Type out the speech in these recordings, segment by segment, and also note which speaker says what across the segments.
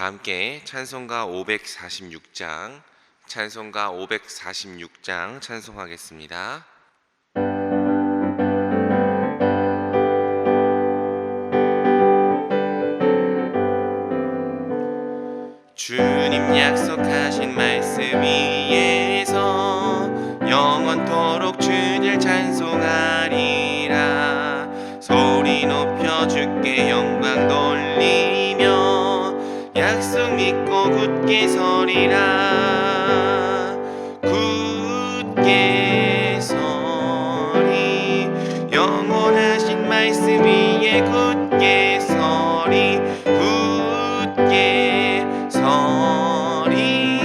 Speaker 1: 다 함께 찬송가 546장 찬송하겠습니다. 주님 약속하신 말씀 위에서 영원토록 주를 찬송하리라. 소리 높여 주께 영광 돌리며 약속 믿고 굳게 서리라. 굳게 서리. 영원하신 말씀 위에 굳게 서리. 굳게 서리.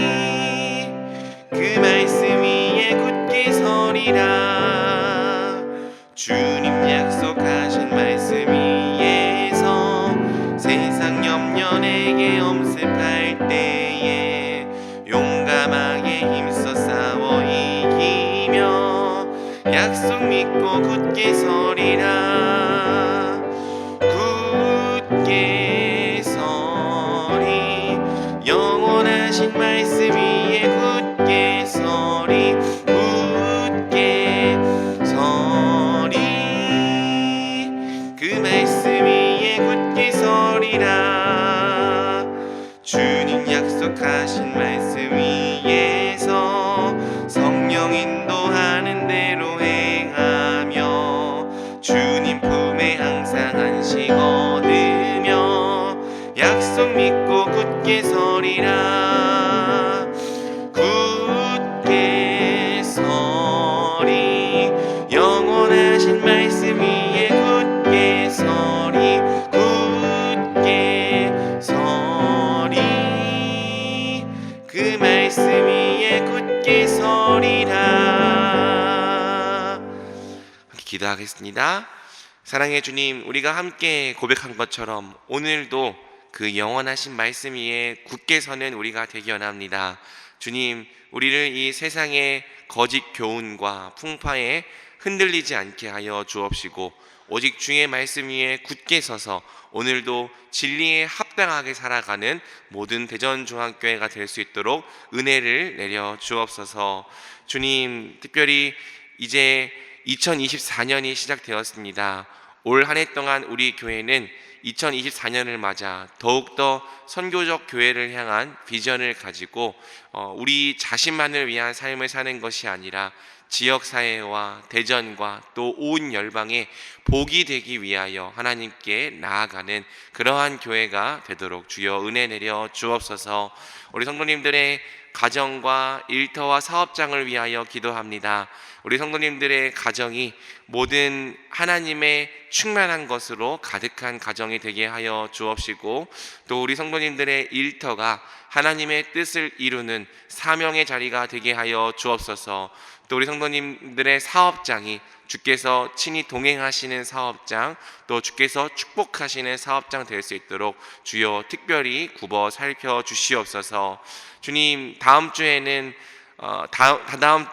Speaker 1: 그 말씀 위에 굳게 서리라. 주님 약속하신 말씀 위에서 세상 염려 내게 엄습할 때에 용감하게 힘써 싸워 이기며 약속 믿고 굳게 서리라. 굳게 서리. 영원하신 말씀 위에 굳게 서리. 굳게 서리. 그 말씀 위에 굳게 서리라. 주님 약속하신 말씀 위에서 성령 인도하는 대로 행하며 주님 품에 항상 안식 얻으며 약속 믿고 굳게 서리라. 굳게 서리. 영원하신 말씀 위에 굳게 서리. 굳게 서리. 그 말씀 위에 굳게 서리라. 기도하겠습니다. 사랑의 주님, 우리가 함께 고백한 것처럼 오늘도 그 영원하신 말씀 위에 굳게 서는 우리가 되기 원합니다. 주님, 우리를 이 세상의 거짓 교훈과 풍파에 흔들리지 않게 하여 주옵시고 오직 주의 말씀 위에 굳게 서서 오늘도 진리에 합당하게 살아가는 모든 대전중앙교회가 될 수 있도록 은혜를 내려 주옵소서. 주님, 특별히 이제 2024년이 시작되었습니다. 올 한 해 동안 우리 교회는 2024년을 맞아 더욱더 선교적 교회를 향한 비전을 가지고 우리 자신만을 위한 삶을 사는 것이 아니라 지역사회와 대전과 또 온 열방에 복이 되기 위하여 하나님께 나아가는 그러한 교회가 되도록 주여 은혜 내려 주옵소서. 우리 성도님들의 가정과 일터와 사업장을 위하여 기도합니다. 우리 성도님들의 가정이 모든 하나님의 충만한 것으로 가득한 가정이 되게 하여 주옵시고 또 우리 성도님들의 일터가 하나님의 뜻을 이루는 사명의 자리가 되게 하여 주옵소서. 또 우리 성도님들의 사업장이 주께서 친히 동행하시는 사업장, 또 주께서 축복하시는 사업장 될 수 있도록 주여 특별히 굽어 살펴 주시옵소서. 주님, 다음 주에는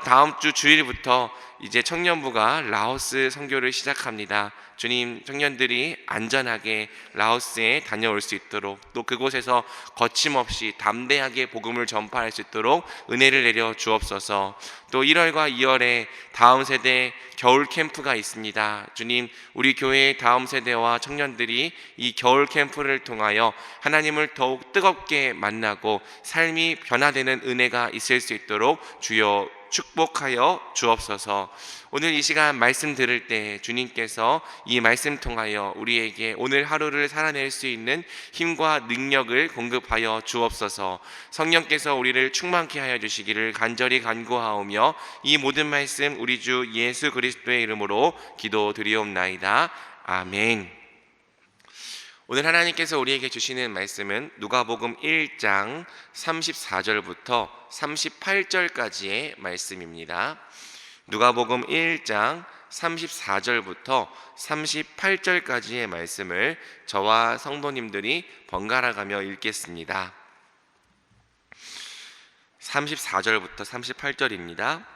Speaker 1: 다음 주 주일부터 이제 청년부가 라오스 선교를 시작합니다. 주님, 청년들이 안전하게 라오스에 다녀올 수 있도록 또 그곳에서 거침없이 담대하게 복음을 전파할 수 있도록 은혜를 내려 주옵소서. 또 1월과 2월에 다음 세대 겨울 캠프가 있습니다. 주님, 우리 교회의 다음 세대와 청년들이 이 겨울 캠프를 통하여 하나님을 더욱 뜨겁게 만나고 삶이 변화되는 은혜가 있을 수 있도록 주여 축복하여 주옵소서. 오늘 이 시간 말씀 들을 때 주님께서 이 말씀 통하여 우리에게 오늘 하루를 살아낼 수 있는 힘과 능력을 공급하여 주옵소서. 성령께서 우리를 충만케 하여 주시기를 간절히 간구하오며 이 모든 말씀 우리 주 예수 그리스도의 이름으로 기도드리옵나이다. 아멘. 오늘 하나님께서 우리에게 주시는 말씀은 누가복음 1장 34절부터 38절까지의 말씀입니다. 누가복음 1장 34절부터 38절까지의 말씀을 저와 성도님들이 번갈아 가며 읽겠습니다. 34절부터 38절입니다.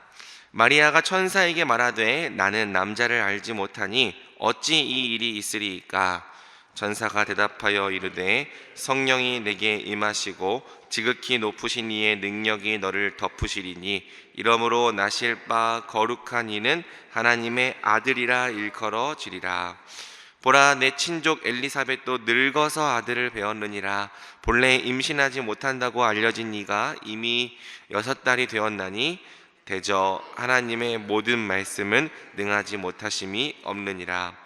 Speaker 1: 마리아가 천사에게 말하되 나는 남자를 알지 못하니 어찌 이 일이 있으리이까. 전사가 대답하여 이르되 성령이 내게 임하시고 지극히 높으신 이의 능력이 너를 덮으시리니 이러므로 나실 바 거룩한 이는 하나님의 아들이라 일컬어지리라. 보라, 내 친족 엘리사벳도 늙어서 아들을 배었느니라. 본래 임신하지 못한다고 알려진 이가 이미 6달이 되었나니 대저 하나님의 모든 말씀은 능하지 못하심이 없느니라.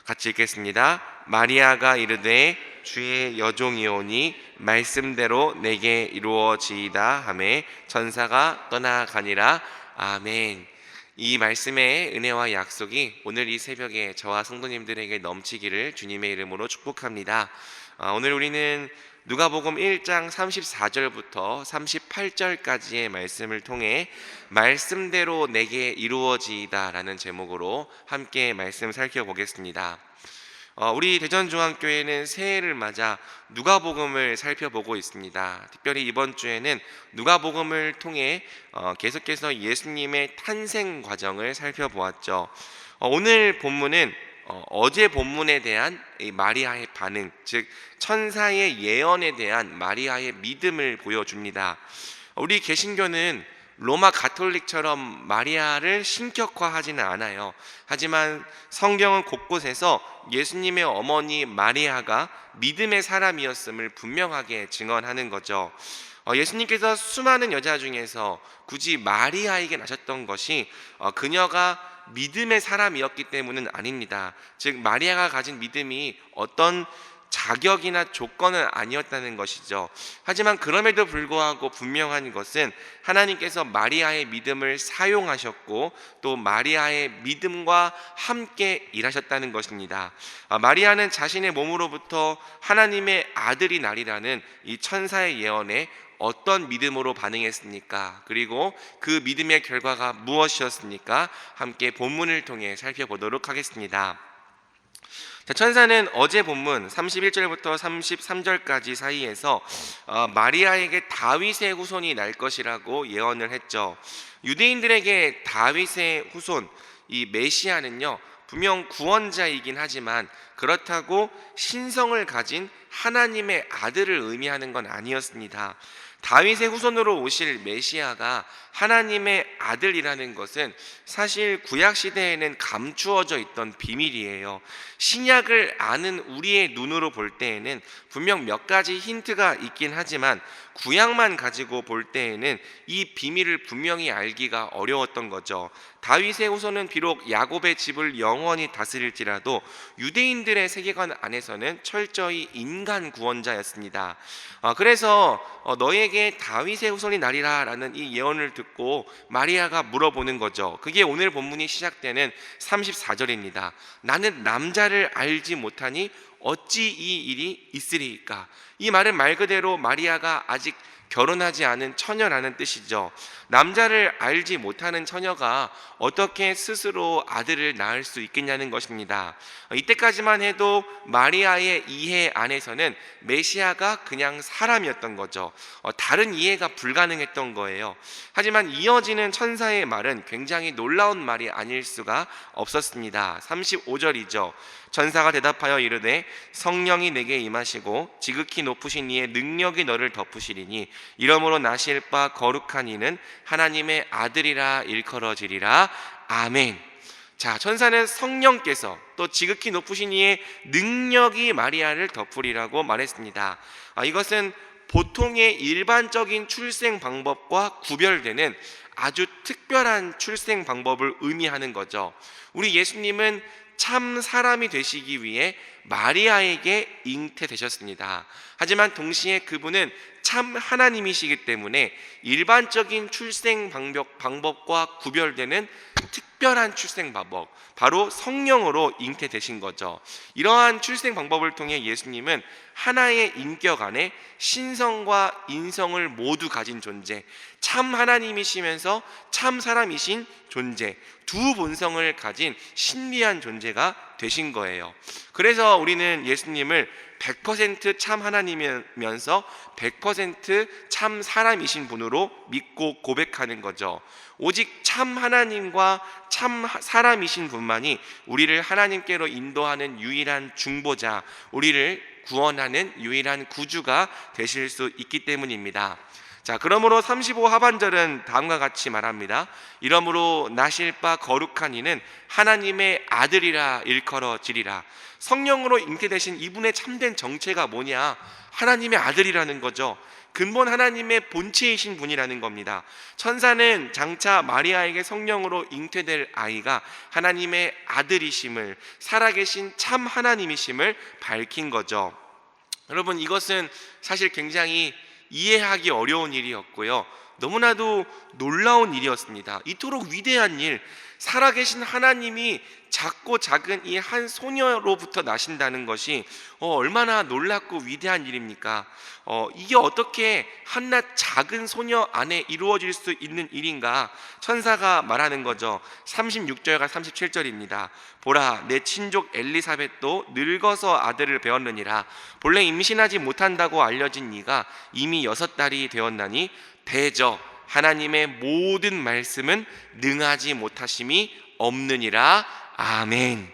Speaker 1: 같이 읽겠습니다. 마리아가 이르되 주의 여종이오니 말씀대로 내게 이루어지이다 하매 전사가 떠나가니라. 아멘. 이 말씀의 은혜와 약속이 오늘 이 새벽에 저와 성도님들에게 넘치기를 주님의 이름으로 축복합니다. 오늘 우리는 누가복음 1장 34절부터 38절까지의 말씀을 통해 말씀대로 내게 이루어지이다 라는 제목으로 함께 말씀 살펴보겠습니다. 우리 대전중앙교회는 새해를 맞아 누가복음을 살펴보고 있습니다. 특별히 이번 주에는 누가복음을 통해 계속해서 예수님의 탄생 과정을 살펴보았죠. 오늘 본문은 어제 본문에 대한 마리아의 반응, 즉 천사의 예언에 대한 마리아의 믿음을 보여줍니다. 우리 개신교는 로마 가톨릭처럼 마리아를 신격화하지는 않아요. 하지만 성경은 곳곳에서 예수님의 어머니 마리아가 믿음의 사람이었음을 분명하게 증언하는 거죠. 예수님께서 수많은 여자 중에서 굳이 마리아에게 나셨던 것이 그녀가 믿음의 사람이었기 때문은 아닙니다. 즉 마리아가 가진 믿음이 어떤 자격이나 조건은 아니었다는 것이죠. 하지만 그럼에도 불구하고 분명한 것은 하나님께서 마리아의 믿음을 사용하셨고 또 마리아의 믿음과 함께 일하셨다는 것입니다. 마리아는 자신의 몸으로부터 하나님의 아들이 나리라는 이 천사의 예언에 어떤 믿음으로 반응했습니까? 그리고 그 믿음의 결과가 무엇이었습니까? 함께 본문을 통해 살펴보도록 하겠습니다. 천사는 어제 본문 31절부터 33절까지 사이에서 마리아에게 다윗의 후손이 날 것이라고 예언을 했죠. 유대인들에게 다윗의 후손, 이 메시아는요 분명 구원자이긴 하지만 그렇다고 신성을 가진 하나님의 아들을 의미하는 건 아니었습니다. 다윗의 후손으로 오실 메시아가 하나님의 아들이라는 것은 사실 구약 시대에는 감추어져 있던 비밀이에요. 신약을 아는 우리의 눈으로 볼 때에는 분명 몇 가지 힌트가 있긴 하지만 구약만 가지고 볼 때에는 이 비밀을 분명히 알기가 어려웠던 거죠. 다윗의 후손은 비록 야곱의 집을 영원히 다스릴지라도 유대인들의 세계관 안에서는 철저히 인간 구원자였습니다. 그래서 너에게 다윗의 후손이 나리라 라는 이 예언을 듣고 마리아가 물어보는 거죠. 그게 오늘 본문이 시작되는 34절입니다. 나는 남자를 알지 못하니 어찌 이 일이 있으리이까? 이 말은 말 그대로 마리아가 아직 결혼하지 않은 처녀라는 뜻이죠. 남자를 알지 못하는 처녀가 어떻게 스스로 아들을 낳을 수 있겠냐는 것입니다. 이때까지만 해도 마리아의 이해 안에서는 메시아가 그냥 사람이었던 거죠. 다른 이해가 불가능했던 거예요. 하지만 이어지는 천사의 말은 굉장히 놀라운 말이 아닐 수가 없었습니다. 35절이죠. 천사가 대답하여 이르되 성령이 내게 임하시고 지극히 높으신 이의 능력이 너를 덮으시리니 이러므로 나실 바 거룩한 이는 하나님의 아들이라 일컬어지리라. 아멘. 자, 천사는 성령께서 또 지극히 높으신 이의 능력이 마리아를 덮으리라고 말했습니다. 이것은 보통의 일반적인 출생 방법과 구별되는 아주 특별한 출생 방법을 의미하는 거죠. 우리 예수님은 참 사람이 되시기 위해 마리아에게 잉태되셨습니다. 하지만 동시에 그분은 참 하나님이시기 때문에 일반적인 출생 방법과 구별되는 특별한 출생 방법, 바로 성령으로 잉태되신 거죠. 이러한 출생 방법을 통해 예수님은 하나의 인격 안에 신성과 인성을 모두 가진 존재, 참 하나님이시면서 참 사람이신 존재, 두 본성을 가진 신비한 존재가 되신 거예요. 그래서 우리는 예수님을 100% 참 하나님이면서 100% 참 사람이신 분으로 믿고 고백하는 거죠. 오직 참 하나님과 참 사람이신 분만이 우리를 하나님께로 인도하는 유일한 중보자, 우리를 구원하는 유일한 구주가 되실 수 있기 때문입니다. 자, 그러므로 35 하반절은 다음과 같이 말합니다. 이러므로 나실 바 거룩한 이는 하나님의 아들이라 일컬어지리라. 성령으로 잉태되신 이분의 참된 정체가 뭐냐? 하나님의 아들이라는 거죠. 근본 하나님의 본체이신 분이라는 겁니다. 천사는 장차 마리아에게 성령으로 잉태될 아이가 하나님의 아들이심을, 살아계신 참 하나님이심을 밝힌 거죠. 여러분, 이것은 사실 굉장히 이해하기 어려운 일이었고요, 너무나도 놀라운 일이었습니다. 이토록 위대한 일, 살아계신 하나님이 작고 작은 이 한 소녀로부터 나신다는 것이 얼마나 놀랍고 위대한 일입니까? 이게 어떻게 한낱 작은 소녀 안에 이루어질 수 있는 일인가? 천사가 말하는 거죠. 36절과 37절입니다. 보라, 내 친족 엘리사벳도 늙어서 아들을 배웠느니라. 본래 임신하지 못한다고 알려진 이가 이미 6달이 되었나니 대저 하나님의 모든 말씀은 능하지 못하심이 없느니라. 아멘.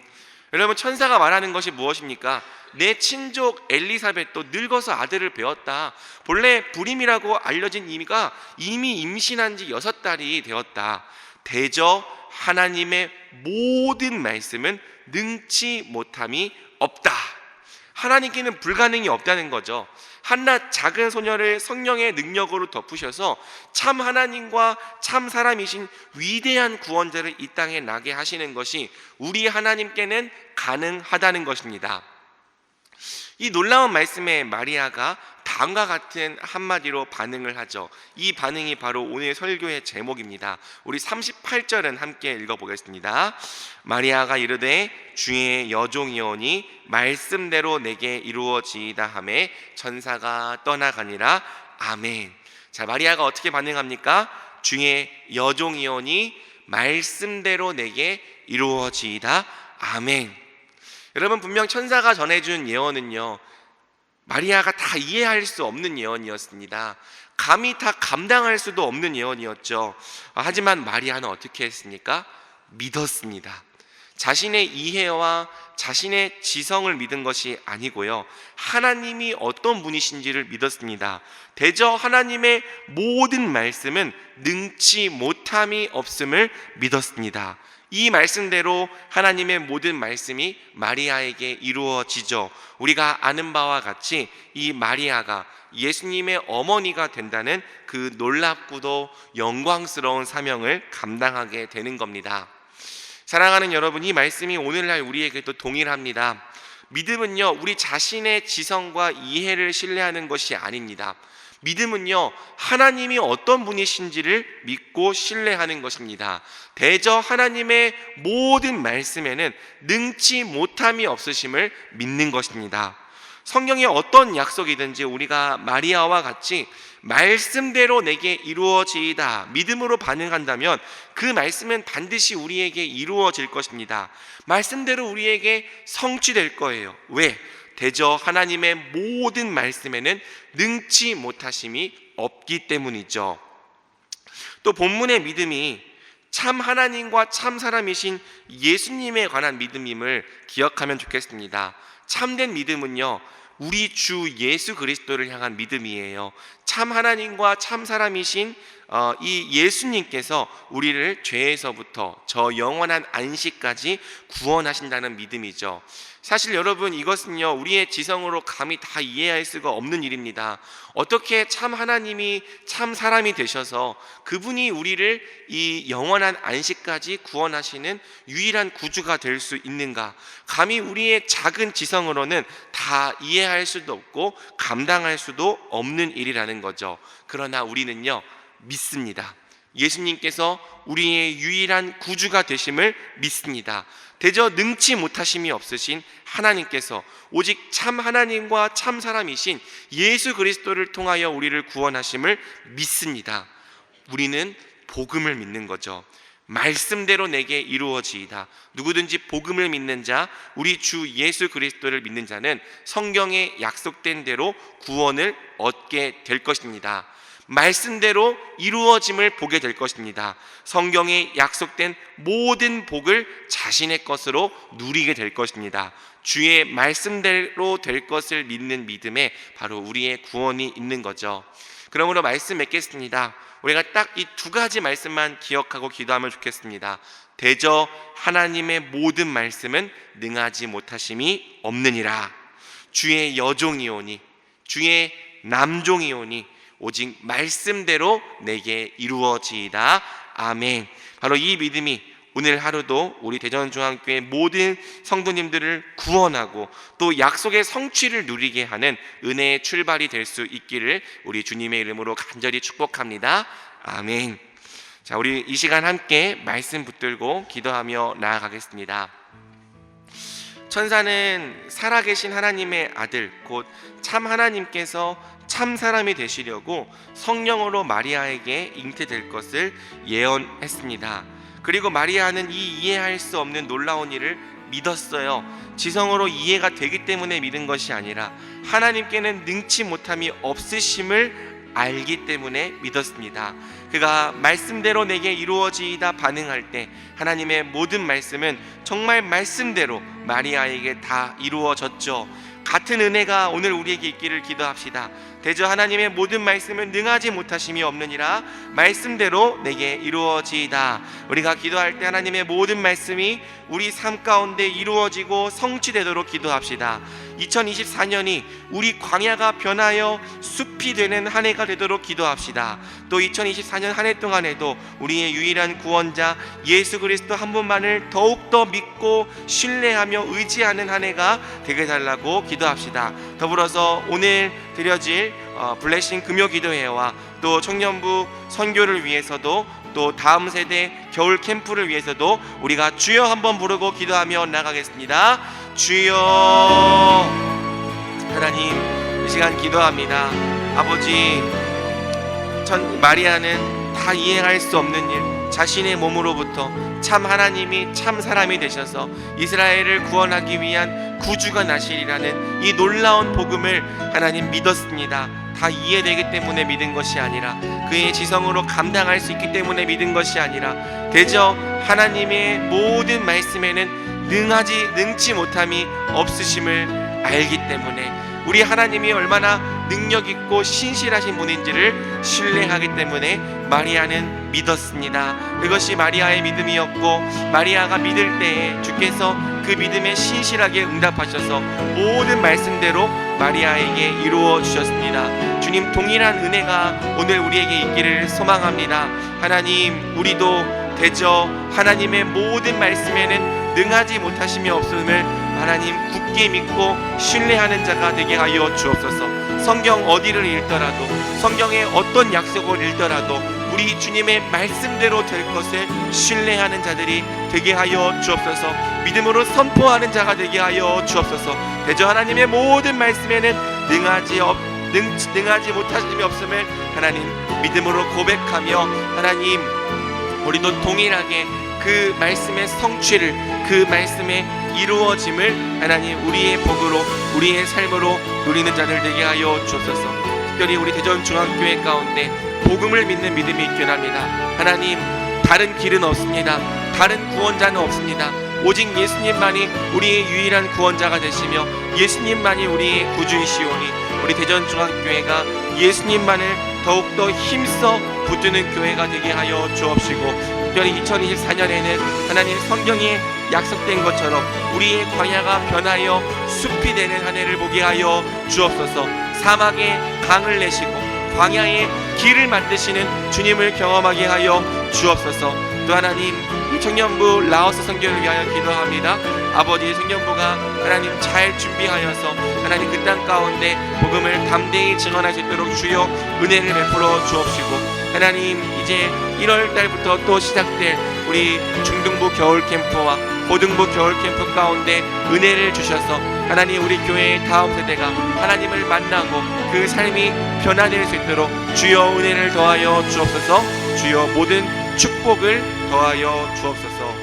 Speaker 1: 여러분, 천사가 말하는 것이 무엇입니까? 내 친족 엘리사벳도 늙어서 아들을 배웠다. 본래 불임이라고 알려진 이가 이미 임신한 지 6달이 되었다. 대저 하나님의 모든 말씀은 능치 못함이 없다. 하나님께는 불가능이 없다는 거죠. 한낱 작은 소녀를 성령의 능력으로 덮으셔서 참 하나님과 참 사람이신 위대한 구원자를 이 땅에 나게 하시는 것이 우리 하나님께는 가능하다는 것입니다. 이 놀라운 말씀에 마리아가 다음과 같은 한마디로 반응을 하죠. 이 반응이 바로 오늘 설교의 제목입니다. 우리 38절은 함께 읽어보겠습니다. 마리아가 이르되 주의 여종이오니 말씀대로 내게 이루어지이다 하매 천사가 떠나가니라. 아멘. 자, 마리아가 어떻게 반응합니까? 주의 여종이오니 말씀대로 내게 이루어지이다. 아멘. 여러분, 분명 천사가 전해준 예언은요, 마리아가 다 이해할 수 없는 예언이었습니다. 감히 다 감당할 수도 없는 예언이었죠. 하지만 마리아는 어떻게 했습니까? 믿었습니다. 자신의 이해와 자신의 지성을 믿은 것이 아니고요, 하나님이 어떤 분이신지를 믿었습니다. 대저 하나님의 모든 말씀은 능치 못함이 없음을 믿었습니다. 이 말씀대로 하나님의 모든 말씀이 마리아에게 이루어지죠. 우리가 아는 바와 같이 이 마리아가 예수님의 어머니가 된다는 그 놀랍고도 영광스러운 사명을 감당하게 되는 겁니다. 사랑하는 여러분, 이 말씀이 오늘날 우리에게도 동일합니다. 믿음은요, 우리 자신의 지성과 이해를 신뢰하는 것이 아닙니다. 믿음은요, 하나님이 어떤 분이신지를 믿고 신뢰하는 것입니다. 대저 하나님의 모든 말씀에는 능치 못함이 없으심을 믿는 것입니다. 성경에 어떤 약속이든지 우리가 마리아와 같이 말씀대로 내게 이루어지이다 믿음으로 반응한다면 그 말씀은 반드시 우리에게 이루어질 것입니다. 말씀대로 우리에게 성취될 거예요. 왜? 대저 하나님의 모든 말씀에는 능치 못하심이 없기 때문이죠. 또 본문의 믿음이 참 하나님과 참 사람이신 예수님에 관한 믿음임을 기억하면 좋겠습니다. 참된 믿음은요, 우리 주 예수 그리스도를 향한 믿음이에요. 참 하나님과 참 사람이신 이 예수님께서 우리를 죄에서부터 저 영원한 안식까지 구원하신다는 믿음이죠. 사실 여러분, 이것은요, 우리의 지성으로 감히 다 이해할 수가 없는 일입니다. 어떻게 참 하나님이 참 사람이 되셔서 그분이 우리를 이 영원한 안식까지 구원하시는 유일한 구주가 될 수 있는가? 감히 우리의 작은 지성으로는 다 이해할 수도 없고 감당할 수도 없는 일이라는 거죠. 그러나 우리는요, 믿습니다. 예수님께서 우리의 유일한 구주가 되심을 믿습니다. 대저 능치 못하심이 없으신 하나님께서 오직 참 하나님과 참 사람이신 예수 그리스도를 통하여 우리를 구원하심을 믿습니다. 우리는 복음을 믿는 거죠. 말씀대로 내게 이루어지이다. 누구든지 복음을 믿는 자, 우리 주 예수 그리스도를 믿는 자는 성경에 약속된 대로 구원을 얻게 될 것입니다. 말씀대로 이루어짐을 보게 될 것입니다. 성경에 약속된 모든 복을 자신의 것으로 누리게 될 것입니다. 주의 말씀대로 될 것을 믿는 믿음에 바로 우리의 구원이 있는 거죠. 그러므로 말씀 맺겠습니다. 우리가 딱 이 두 가지 말씀만 기억하고 기도하면 좋겠습니다. 대저 하나님의 모든 말씀은 능하지 못하심이 없느니라. 주의 여종이오니 주의 남종이오니 오직 말씀대로 내게 이루어지이다. 아멘. 바로 이 믿음이 오늘 하루도 우리 대전중앙교회 모든 성도님들을 구원하고 또 약속의 성취를 누리게 하는 은혜의 출발이 될 수 있기를 우리 주님의 이름으로 간절히 축복합니다. 아멘. 자, 우리 이 시간 함께 말씀 붙들고 기도하며 나아가겠습니다. 천사는 살아계신 하나님의 아들 곧 참 하나님께서 참 사람이 되시려고 성령으로 마리아에게 잉태될 것을 예언했습니다. 그리고 마리아는 이 이해할 수 없는 놀라운 일을 믿었어요. 지성으로 이해가 되기 때문에 믿은 것이 아니라 하나님께는 능치 못함이 없으심을 알기 때문에 믿었습니다. 그가 말씀대로 내게 이루어지이다 반응할 때 하나님의 모든 말씀은 정말 말씀대로 마리아에게 다 이루어졌죠. 같은 은혜가 오늘 우리에게 있기를 기도합시다. 대저 하나님의 모든 말씀은 능하지 못하심이 없느니라. 말씀대로 내게 이루어지이다. 우리가 기도할 때 하나님의 모든 말씀이 우리 삶 가운데 이루어지고 성취되도록 기도합시다. 2024년이 우리 광야가 변하여 숲이 되는 한 해가 되도록 기도합시다. 또 2024년 한 해 동안에도 우리의 유일한 구원자 예수 그리스도 한 분만을 더욱더 믿고 신뢰하며 의지하는 한 해가 되게 달라고 기도합시다. 더불어서 오늘 드려질 블레싱 금요 기도회와 또 청년부 선교를 위해서도 또 다음 세대 겨울 캠프를 위해서도 우리가 주여 한번 부르고 기도하며 나가겠습니다. 주여. 하나님, 이 시간 기도합니다. 아버지, 마리아는 다 이해할 수 없는 일, 자신의 몸으로부터 참 하나님이 참 사람이 되셔서 이스라엘을 구원하기 위한 구주가 나시리라는 이 놀라운 복음을 하나님 믿었습니다. 다 이해되기 때문에 믿은 것이 아니라 그의 지성으로 감당할 수 있기 때문에 믿은 것이 아니라 대저 하나님의 모든 말씀에는 능치 못함이 없으심을 알기 때문에 우리 하나님이 얼마나 능력있고 신실하신 분인지를 신뢰하기 때문에 마리아는 믿었습니다. 그것이 마리아의 믿음이었고 마리아가 믿을 때에 주께서 그 믿음에 신실하게 응답하셔서 모든 말씀대로 마리아에게 이루어 주셨습니다. 주님, 동일한 은혜가 오늘 우리에게 있기를 소망합니다. 하나님, 우리도 대저 하나님의 모든 말씀에는 능하지 못하심이 없음을 하나님 굳게 믿고 신뢰하는 자가 되게 하여 주옵소서. 성경 어디를 읽더라도 성경의 어떤 약속을 읽더라도 우리 주님의 말씀대로 될 것을 신뢰하는 자들이 되게 하여 주옵소서. 믿음으로 선포하는 자가 되게 하여 주옵소서. 대저 하나님의 모든 말씀에는 능하지 못하심이 없음을 하나님 믿음으로 고백하며 하나님, 우리도 동일하게 그 말씀의 성취를, 그 말씀의 이루어짐을 하나님 우리의 복으로, 우리의 삶으로 누리는 자들 되게 하여 주옵소서. 특별히 우리 대전중앙교회 가운데 복음을 믿는 믿음이 있긴 합니다. 하나님, 다른 길은 없습니다. 다른 구원자는 없습니다. 오직 예수님만이 우리의 유일한 구원자가 되시며 예수님만이 우리의 구주이시오니 우리 대전중앙교회가 예수님만을 더욱더 힘써 붙드는 교회가 되게 하여 주옵시고, 특별히 2024년에는 하나님 성경에 약속된 것처럼 우리의 광야가 변하여 숲이 되는 한 해를 보게 하여 주옵소서. 사막에 강을 내시고 광야에 길을 만드시는 주님을 경험하게 하여 주옵소서. 또 하나님, 이 청년부 라오스 선교를 위하여 기도합니다. 아버지, 청년부가 하나님 잘 준비하여서 하나님 그 땅 가운데 복음을 담대히 증언할 수 있도록 주여 은혜를 베풀어 주옵시고, 하나님 이제 1월 달부터 또 시작될 우리 중등부 겨울 캠프와 고등부 겨울 캠프 가운데 은혜를 주셔서 하나님 우리 교회의 다음 세대가 하나님을 만나고 그 삶이 변화될 수 있도록 주여 은혜를 더하여 주옵소서. 주여 모든 축복을 더하여 주옵소서.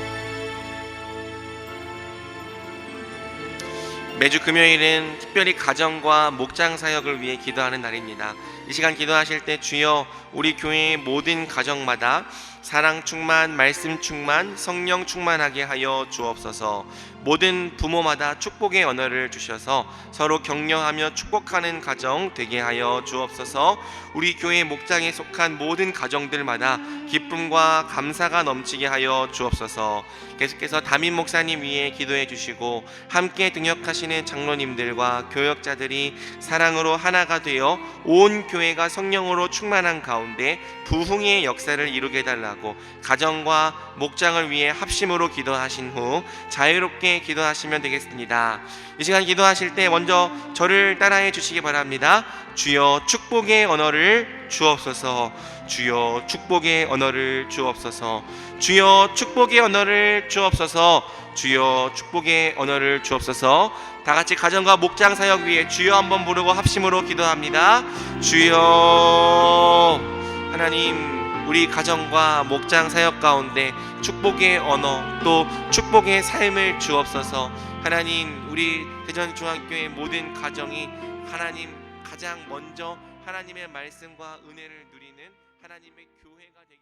Speaker 1: 매주 금요일은 특별히 가정과 목장 사역을 위해 기도하는 날입니다. 이 시간 기도하실 때 주여 우리 교회의 모든 가정마다 사랑 충만, 말씀 충만, 성령 충만하게 하여 주옵소서. 모든 부모마다 축복의 언어를 주셔서 서로 격려하며 축복하는 가정 되게 하여 주옵소서. 우리 교회 목장에 속한 모든 가정들마다 기쁨과 감사가 넘치게 하여 주옵소서. 계속해서 담임 목사님 위해 기도해 주시고 함께 등역하시는 장로님들과 교역자들이 사랑으로 하나가 되어 온 교회가 성령으로 충만한 가운데 부흥의 역사를 이루게 해달라고 가정과 목장을 위해 합심으로 기도하신 후 자유롭게 기도하시면 되겠습니다. 이 시간 기도하실 때 먼저 저를 따라해 주시기 바랍니다. 주여 축복의 언어를 주옵소서. 주여 축복의 언어를 주옵소서. 주여 축복의 언어를 주옵소서. 주여 축복의 언어를 주옵소서. 다 같이 가정과 목장 사역 위해 주여 한번 부르고 합심으로 기도합니다. 주여. 하나님, 우리 가정과 목장 사역 가운데 축복의 언어 또 축복의 삶을 주옵소서. 하나님, 우리 대전중앙교회 모든 가정이 하나님 가장 먼저 하나님의 말씀과 은혜를 누리는 하나님의 교회가 되게